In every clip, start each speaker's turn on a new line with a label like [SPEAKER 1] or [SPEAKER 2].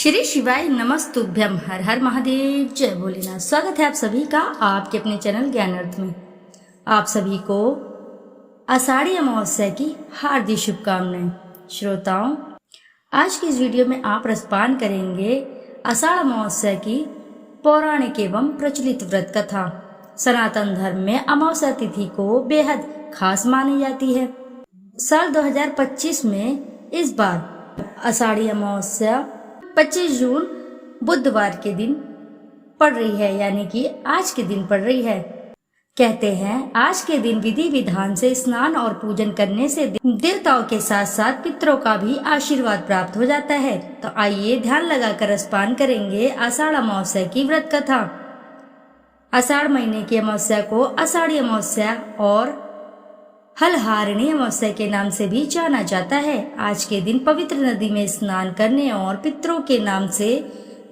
[SPEAKER 1] श्री शिवाय नमस्तुभ्यम। हर हर महादेव, जय भोलेनाथ। स्वागत है आप सभी का आपके अपने चैनल ज्ञान अर्थ में। आप सभी को आषाढ़ी अमावस्या की हार्दिक शुभकामनाएं। श्रोताओं, आज की इस वीडियो में आप रसपान करेंगे आषाढ़ अमावस्या की पौराणिक एवं प्रचलित व्रत कथा। सनातन धर्म में अमावस्या तिथि को बेहद खास मानी जाती है। साल 2025 में इस बार आषाढ़ी अमावस्या 25 जून बुधवार के दिन पड़ रही है, यानी कि आज के दिन पड़ रही है। कहते हैं आज के दिन विधि विधान से स्नान और पूजन करने से देवताओं के साथ साथ पितरों का भी आशीर्वाद प्राप्त हो जाता है। तो आइए ध्यान लगाकर रसपान करेंगे आषाढ़ अमावस्या की व्रत कथा। आषाढ़ महीने की अमावस्या को आषाढ़ी अमावस्या और हलहारिणी अमावस्या के नाम से भी जाना जाता है। आज के दिन पवित्र नदी में स्नान करने और पितरों के नाम से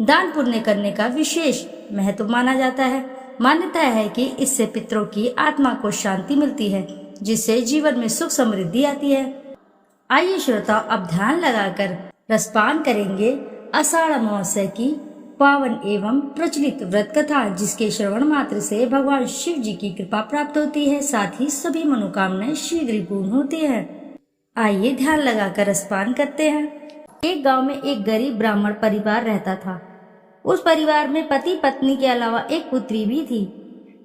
[SPEAKER 1] दान पुण्य करने का विशेष महत्व माना जाता है। मान्यता है कि इससे पितरों की आत्मा को शांति मिलती है, जिससे जीवन में सुख समृद्धि आती है। आइए श्रोताओ, अब ध्यान लगाकर रसपान करेंगे आषाढ़ अमावस्या की पावन एवं प्रचलित व्रत कथा, जिसके श्रवण मात्र से भगवान शिव जी की कृपा प्राप्त होती है, साथ ही सभी मनोकामनाएं शीघ्र ही पूर्ण होती है। आइए ध्यान लगाकर रसपान करते हैं। एक गांव में एक गरीब ब्राह्मण परिवार रहता था। उस परिवार में पति पत्नी के अलावा एक पुत्री भी थी।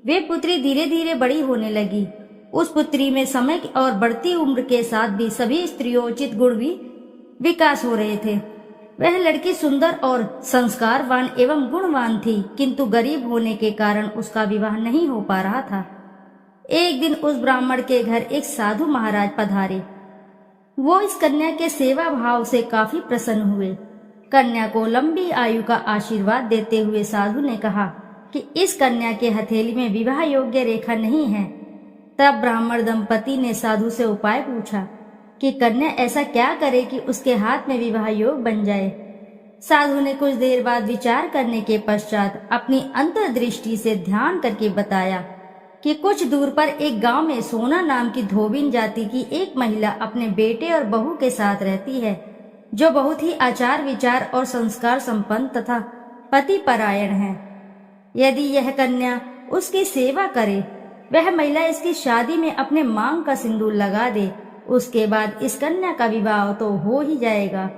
[SPEAKER 1] वे पुत्री धीरे धीरे बड़ी होने लगी। उस पुत्री में समय और बढ़ती उम्र के साथ भी सभी स्त्रियोचित गुण भी विकास हो रहे थे। वह लड़की सुंदर और संस्कारवान एवं गुणवान थी, किंतु गरीब होने के कारण उसका विवाह नहीं हो पा रहा था। एक दिन उस ब्राह्मण के घर एक साधु महाराज पधारे। वो इस कन्या के सेवा भाव से काफी प्रसन्न हुए। कन्या को लंबी आयु का आशीर्वाद देते हुए साधु ने कहा कि इस कन्या के हथेली में विवाह योग्य रेखा नहीं है। तब ब्राह्मण दंपति ने साधु से उपाय पूछा कि कन्या ऐसा क्या करे कि उसके हाथ में विवाह योग बन जाए। साधु ने कुछ देर बाद विचार करने के पश्चात अपनी अंतर्दृष्टि से ध्यान करके बताया कि कुछ दूर पर एक गांव में सोना नाम की धोबिन जाति की एक महिला अपने बेटे और बहू के साथ रहती है, जो बहुत ही आचार विचार और संस्कार संपन्न तथा पति परायण है। यदि यह कन्या उसकी सेवा करे, वह महिला इसकी शादी में अपने मांग का सिंदूर लगा दे, उसके बाद इस कन्या का विवाह तो हो ही जाएगा।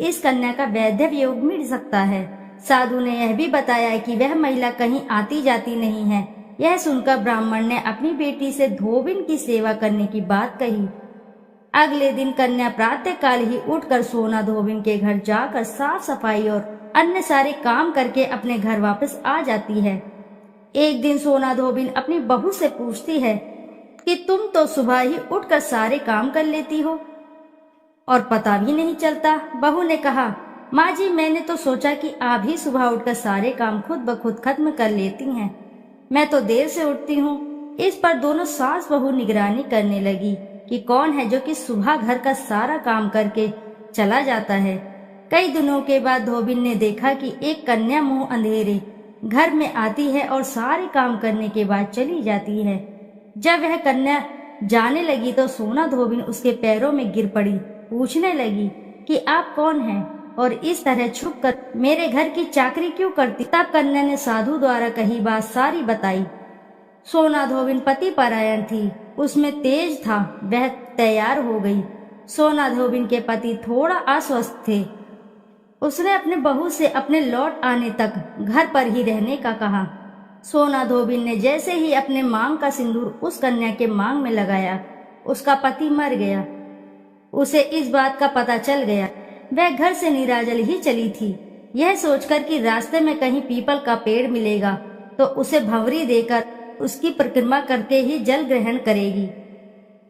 [SPEAKER 1] इस कन्या का वैधव्य योग मिल सकता है। साधु ने यह भी बताया कि वह महिला कहीं आती जाती नहीं है। यह सुनकर ब्राह्मण ने अपनी बेटी से धोबिन की सेवा करने की बात कही। अगले दिन कन्या प्रातः काल ही उठकर सोना धोबिन के घर जाकर साफ सफाई और अन्य सारे काम करके अपने घर वापस आ जाती है। एक दिन सोना धोबिन अपनी बहू से पूछती है कि तुम तो सुबह ही उठकर सारे काम कर लेती हो और पता भी नहीं चलता। बहू ने कहा, माँ जी, मैंने तो सोचा कि आप ही सुबह उठकर सारे काम खुद ब खुद खत्म कर लेती हैं। मैं तो देर से उठती हूँ। इस पर दोनों सास बहू निगरानी करने लगी कि कौन है जो कि सुबह घर का सारा काम करके चला जाता है। कई दिनों के बाद धोबिन ने देखा कि एक कन्या मुंह अंधेरे घर में आती है और सारे काम करने के बाद चली जाती है। जब वह कन्या जाने लगी तो सोना धोबिन उसके पैरों में गिर पड़ी। पूछने लगी कि आप कौन हैं और इस तरह छुपकर मेरे घर की चाकरी क्यों करती। तब कन्या ने साधु द्वारा कही बात सारी बताई। सोना धोबिन पति परायण थी, उसमें तेज था। वह तैयार हो गई। सोना धोबिन के पति थोड़ा अस्वस्थ थे। उसने अपने बहू से अपने लौट आने तक घर पर ही रहने का कहा। सोना धोबिन ने जैसे ही अपने मांग का सिंदूर उस कन्या के मांग में लगाया, उसका पति मर गया। उसे इस बात का पता चल गया। वह घर से निराजल ही चली थी, यह सोचकर कि रास्ते में कहीं पीपल का पेड़ मिलेगा तो उसे भंवरी देकर उसकी परिक्रमा करके ही जल ग्रहण करेगी।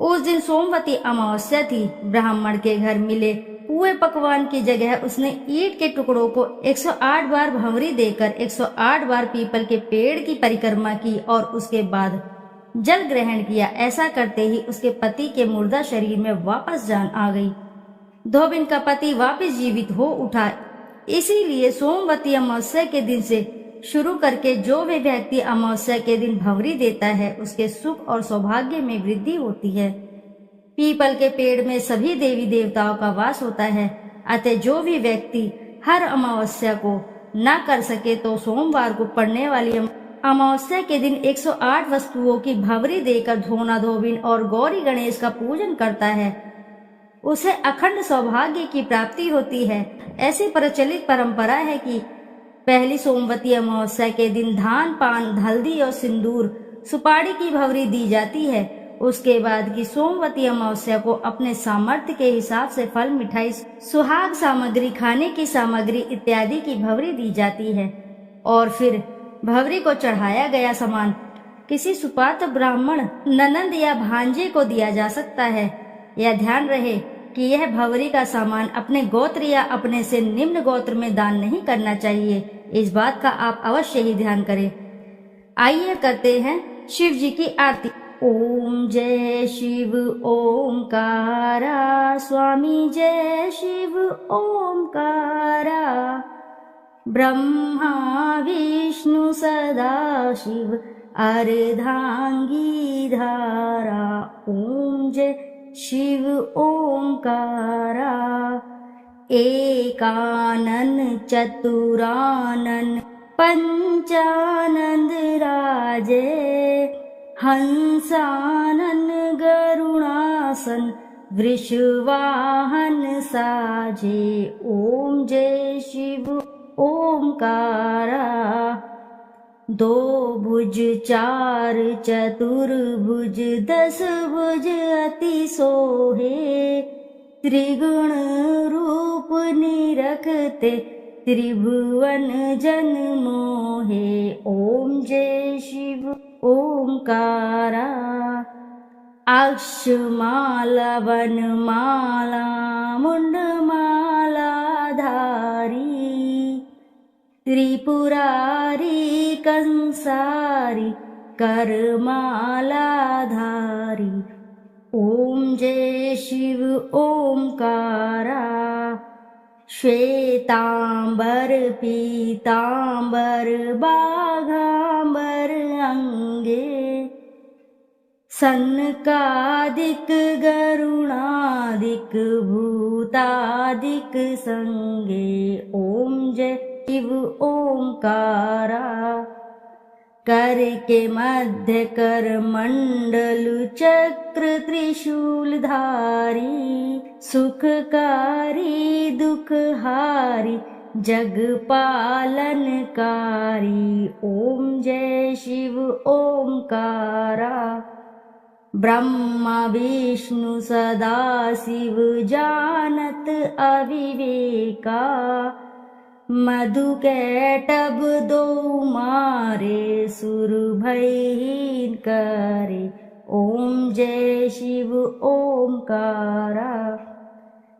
[SPEAKER 1] उस दिन सोमवती अमावस्या थी। ब्राह्मण के घर मिले पुए पकवान की जगह उसने ईंट के टुकड़ों को 108 बार भंवरी देकर 108 बार पीपल के पेड़ की परिक्रमा की और उसके बाद जल ग्रहण किया। ऐसा करते ही उसके पति के मुर्दा शरीर में वापस जान आ गई। धोबिन का पति वापस जीवित हो उठा। इसीलिए सोमवती अमावस्या के दिन से शुरू करके जो भी व्यक्ति अमावस्या के दिन भंवरी देता है, उसके सुख और सौभाग्य में वृद्धि होती है। पीपल के पेड़ में सभी देवी देवताओं का वास होता है, अतः जो भी व्यक्ति हर अमावस्या को न कर सके तो सोमवार को पड़ने वाली अमावस्या के दिन 108 वस्तुओं की भवरी देकर धोना धोबिन और गौरी गणेश का पूजन करता है, उसे अखंड सौभाग्य की प्राप्ति होती है। ऐसी प्रचलित परंपरा है कि पहली सोमवती अमावस्या के दिन धान, पान, हल्दी और सिंदूर, सुपारी की भवरी दी जाती है। उसके बाद की सोमवती अमावस्या को अपने सामर्थ्य के हिसाब से फल, मिठाई, सुहाग सामग्री, खाने की सामग्री इत्यादि की भवरी दी जाती है और फिर भवरी को चढ़ाया गया सामान किसी सुपात्र ब्राह्मण, ननंद या भांजे को दिया जा सकता है। यह ध्यान रहे कि यह भवरी का सामान अपने गोत्र या अपने से निम्न गोत्र में दान नहीं करना चाहिए। इस बात का आप अवश्य ही ध्यान करें। आइए करते हैं शिव जी की आरती। ओम जय शिव ओमकारा, स्वामी जय शिव ओमकारा, ब्रह्मा विष्णु सदा शिव अर्धांगी धारा। ओम जय शिव ओमकारा, एकानन चतुरानन पंचानंद राजे, हंसानन गरुणासन वृषवाहन साजे। ओम जय शिव ओमकारा, दो भुज चार चतुर्भुज दस भुज अति सोहे, त्रिगुण रूप निरखते त्रिभुवन जन मोहे। ओम जय शिव ओमकारा, अक्षमाला वनमाला मुंडमाला धारी, त्रिपुरारी कंसारी करमाला धारी। ओम जय शिव ओमकारा, श्वेतांबर पीतांबर बाघांबर अंगे, सनकादिक गरुणादिक भूतादिक संगे। ओम जय शिव ओमकारा, कर के मध्य कर मंडल चक्र त्रिशूल धारी, सुखकारी दुखहारी जग पालनकारी। ओम जय शिव ओमकारा, ब्रह्मा विष्णु सदा शिव जानत अविवेका, मधु कैटभ दो मारे सुर भयहीन करे। ओम जय शिव ओमकारा,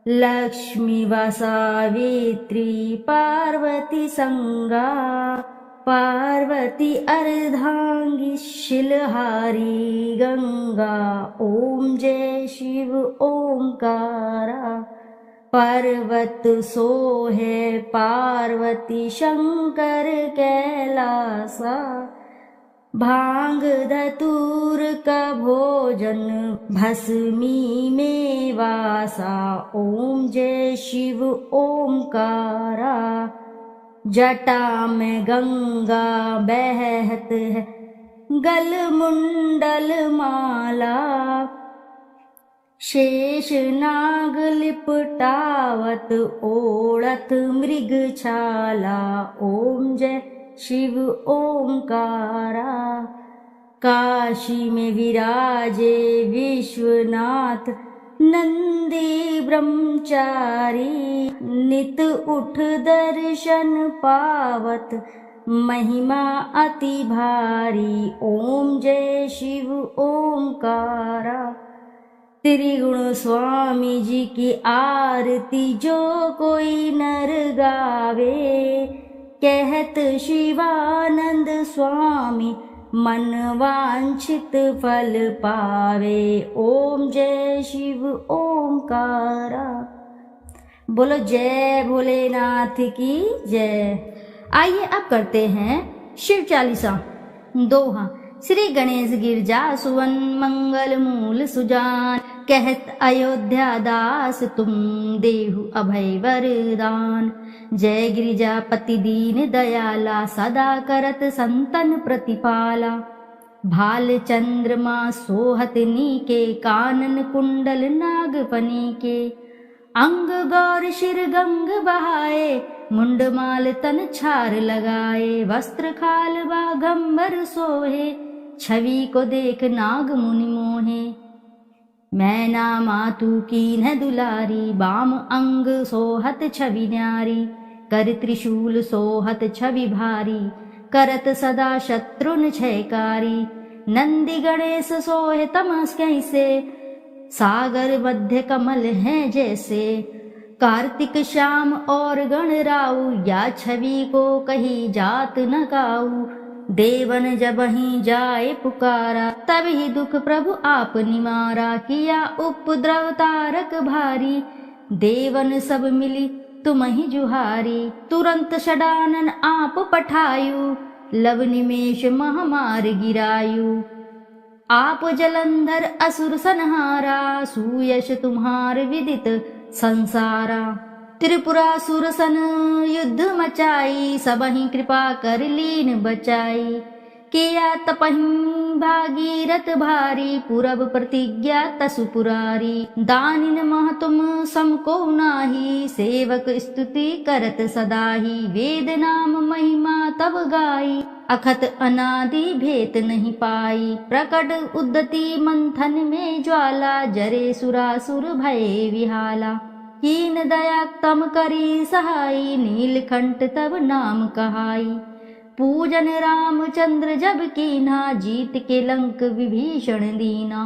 [SPEAKER 1] लक्ष्मी व सावित्री पार्वती संगा, पार्वती अर्धांगी शिलहारी गंगा। ओम जय शिव ओमकारा, पर्वत सोहे पार्वती शंकर कैलासा, भांग धतूर का भोजन भस्मी में वासा। ओम जय शिव ओमकारा, जटा में गंगा बहत है गल मुंडल माला, शेष नाग लिपटावत ओढ़त मृग छाला। ओम जय शिव ओमकारा, काशी में विराजे विश्वनाथ नंदी ब्रह्मचारी, नित उठ दर्शन पावत महिमा अति भारी। ओम जय शिव ओमकारा, त्रिगुण स्वामी जी की आरती जो कोई नर गावे, कहत शिवानंद स्वामी मन वांछित फल पावे। ओम जय शिव ओमकारा, बोलो जय भोलेनाथ की जय। आइए अब करते हैं शिव चालीसा दोहा। श्री गणेश गिरजा सुवन मंगल मूल सुजान, कहत अयोध्या दास तुम देहु अभय वरदान। जय गिरिजापति दीन दयाला सदा करत संतन प्रतिपाला। भाल चंद्रमा सोहत नीके कानन कुंडल नागफनी के। अंग गौर शिर गंग बहाए मुंडमाल तन छार लगाए। वस्त्र खाल बागंबर सोहे छवि को देख नाग मुनि मोहे। मैना मातु कीन्ह दुलारी बाम अंग सोहत छवि न्यारी। कर त्रिशूल सोहत छवि भारी करत सदा शत्रुन क्षयकारी। नंदी गणेश सोहे तमस कैसे सागर मध्य कमल हैं जैसे। कार्तिक श्याम और गण राउ या छवि को कही जात न काऊ। देवन जब ही जाए पुकारा तब ही दुख प्रभु आप निवारा। किया उपद्रव तारक भारी देवन सब मिली तुम ही जुहारी। तुरंत षडानन आप पठायु लव निमेष महामार गिरायु। आप जलंधर असुर संहारा सुयश तुम्हार विदित संसारा। त्रिपुरासुर सन युद्ध मचाई सबहि कृपा कर लीन बचाई। किया तपहि भागीरथ भारी पूरब प्रतिज्ञा तसु पुरारी। दानिन मह तुम समको नाही सेवक स्तुति करत सदाही। वेद नाम महिमा तब गाई अखत अनादि भेत नहीं पाई। प्रकट उद्यति मंथन में ज्वाला जरे सुरासुर भये विहाला। कीन दया तम करी सहाई नीलकंठ तब नाम कहाई। पूजन रामचंद्र जब कीन्हा जीत के लंक विभीषण दीना।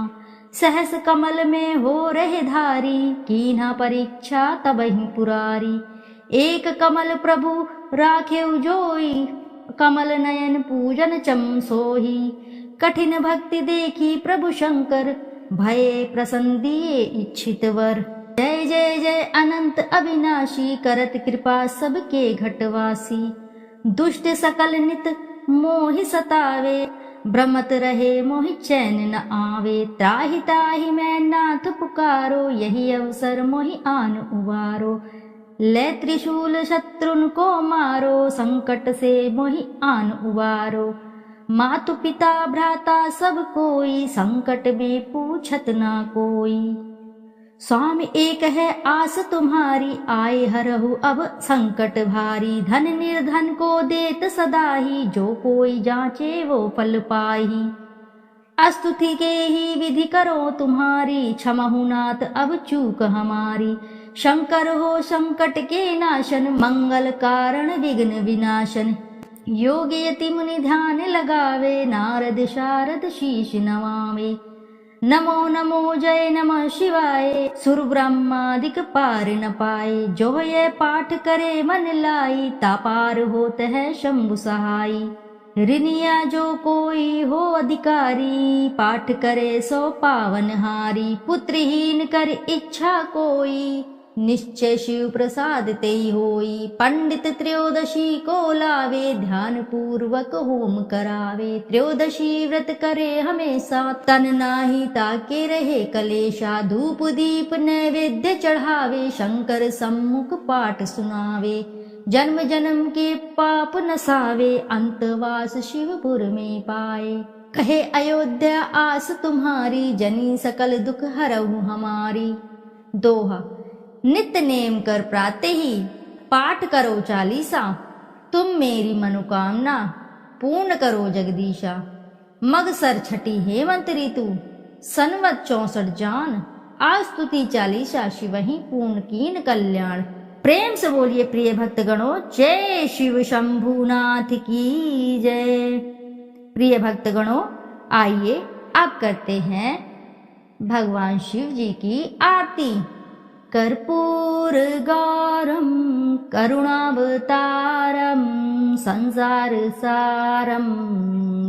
[SPEAKER 1] सहस कमल में हो रहे धारी कीन्हा परीक्षा तबहि पुरारी। एक कमल प्रभु राखे जोई कमल नयन पूजन चम सोही। कठिन भक्ति देखी प्रभु शंकर भये प्रसन्न दिए इच्छित वर। जय जय जय अनंत अविनाशी करत कृपा सबके घटवासी। दुष्ट सकल नित मोहि सतावे भ्रमत रहे मोहि चैन न आवे। त्राहि ताहि मैं नाथ पुकारो यही अवसर मोहि आन उबारो। ले त्रिशूल शत्रुन को मारो संकट से मोहि आन उबारो। मातु पिता भ्राता सब कोई संकट में पूछत ना कोई। स्वामी एक है आस तुम्हारी आए हरहु अब संकट भारी। धन निर्धन को देत सदाही जो कोई जांचे वो फल पाही। अस्तुति के ही विधि करो तुम्हारी क्षमहु नाथ अब चूक हमारी। शंकर हो संकट के नाशन मंगल कारण विघ्न विनाशन। योगी यति मुनि ध्यान लगावे नारद शारद शीश नवावे। नमो नमो जय नमः शिवाय सुर ब्रह्मादिक पार न पाए। जो ये पाठ करे मन लाई तापार होत है शंभु सहाई। ऋनिया जो कोई हो अधिकारी पाठ करे सो पावन हारी। पुत्रहीन कर इच्छा कोई निश्चय शिव प्रसाद तेई होई। पंडित त्रयोदशी को लावे ध्यान पूर्वक होम करावे। त्रयोदशी व्रत करे हमेशा तन नाही ताके रहे कलेशा। धूप दीप नैवेद्य चढ़ावे शंकर सम्मुख पाठ सुनावे। जन्म जन्म के पाप नसावे अंतवास शिवपुर में पाए। कहे अयोध्या आस तुम्हारी जनी सकल दुख हरहु हमारी। दोहा नित्य नेम कर प्राते ही पाठ करो चालीसा। तुम मेरी मनोकामना पूर्ण करो जगदीशा। मगसर छठी हेमंत ऋतु सनवत 64 जान। आज स्तुति चालीसा शिवहि पूर्ण कीन कल्याण। प्रेम से बोलिए प्रिय भक्तगणों जय शिव शंभुनाथ की जय। प्रिय भक्तगणों आइए अब करते हैं भगवान शिव जी की आरती। कर्पूर गौरम करुणावतारम संसार सारम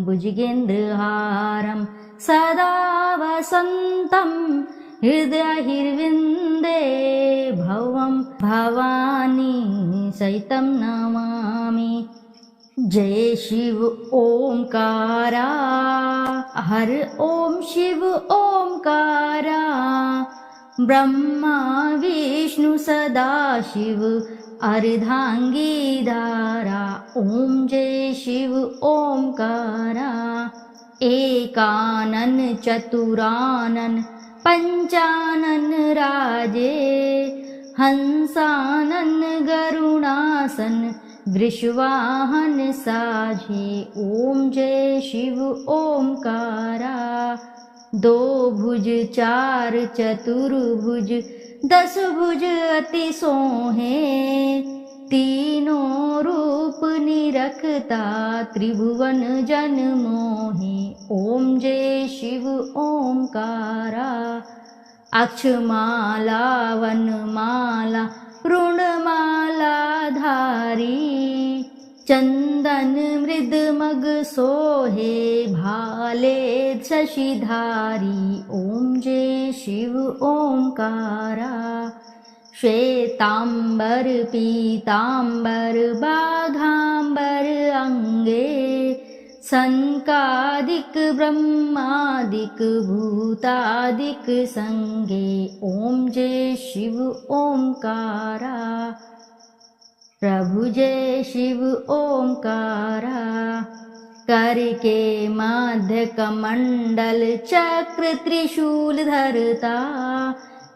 [SPEAKER 1] भुजगेन्द्रहारम सदा वसंतम हृदयहिर्विन्दे भवं भवानी सहितं नमामि। जय शिव ओंकारा, हर ओम शिव ओंकारा, ब्रह्मा विष्णु सदाशिव अर्धांगीधारा। ओम जय शिव ओंकारा, एकानन चतुरानन पंचानन राजे, हंसानन गरुणासन वृषवाहन साझे। ओम जय शिव ओंकारा, दो भुज चार चतुर्भुज 10 भुज अति सोहे, तीनों रूप निरखता त्रिभुवन जन मोहे। ओम जय शिव ओंकारा, अक्षमाला वनमाला ऋणमाला धारी, चंदन मृदमग सोहे भाले शशिधारी। ओम जय शिव ओंकारा, श्वेतांबर पीतांबर बाघांबर अंगे, सनकादिक ब्रह्मादिक भूतादिक संगे। ओम जय शिव ओंकारा, प्रभु जय शिव ओंकारा, करके मध्य कमंडल चक्र त्रिशूल धरता,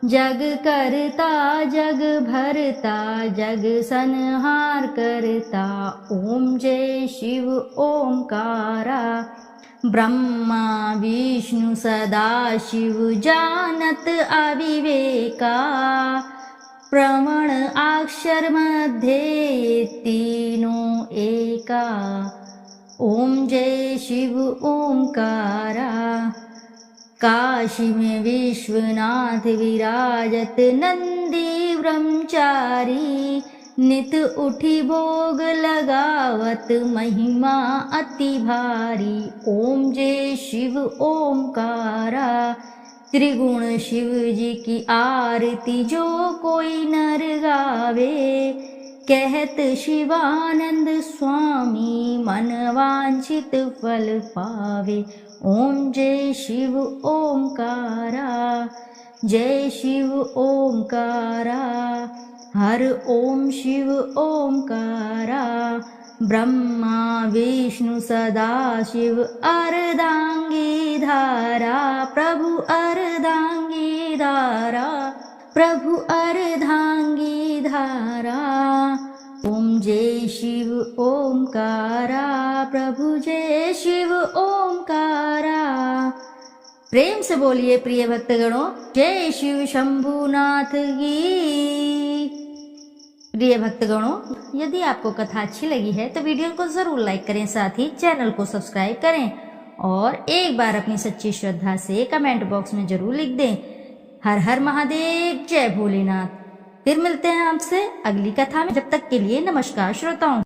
[SPEAKER 1] जग करता जग भरता जग संहार करता। ओम जय शिव ओंकारा, ब्रह्मा विष्णु सदाशिव जानत अविवेका, प्रमण अक्षर मध्ये तीनों एका। ओम जय शिव ओंकारा, काशी में विश्वनाथ विराजत नंदी ब्रह्मचारी, नित उठी भोग लगावत महिमा अति भारी। ओम जय शिव ओंकारा, त्रिगुण शिव जी की आरती जो कोई नर गावे, कहत शिवानंद स्वामी मन वांछित फल पावे। ओम जय शिव ओंकारा, जय शिव ओंकारा, हर ओम शिव ओंकारा, ब्रह्मा विष्णु सदाशिव अर्धांगी धारा, प्रभु अर्धांगी धारा, प्रभु अर्धांगी धारा। ओम जय शिव ओंकारा, प्रभु जय शिव ओंकारा। प्रेम से बोलिए प्रिय भक्तगणों, जय शिव शंभुनाथ की। प्रिय भक्तगणों, यदि आपको कथा अच्छी लगी है तो वीडियो को जरूर लाइक करें, साथ ही चैनल को सब्सक्राइब करें और एक बार अपनी सच्ची श्रद्धा से कमेंट बॉक्स में जरूर लिख दें, हर हर महादेव, जय भोलेनाथ। फिर मिलते हैं आपसे अगली कथा में, जब तक के लिए नमस्कार श्रोताओं।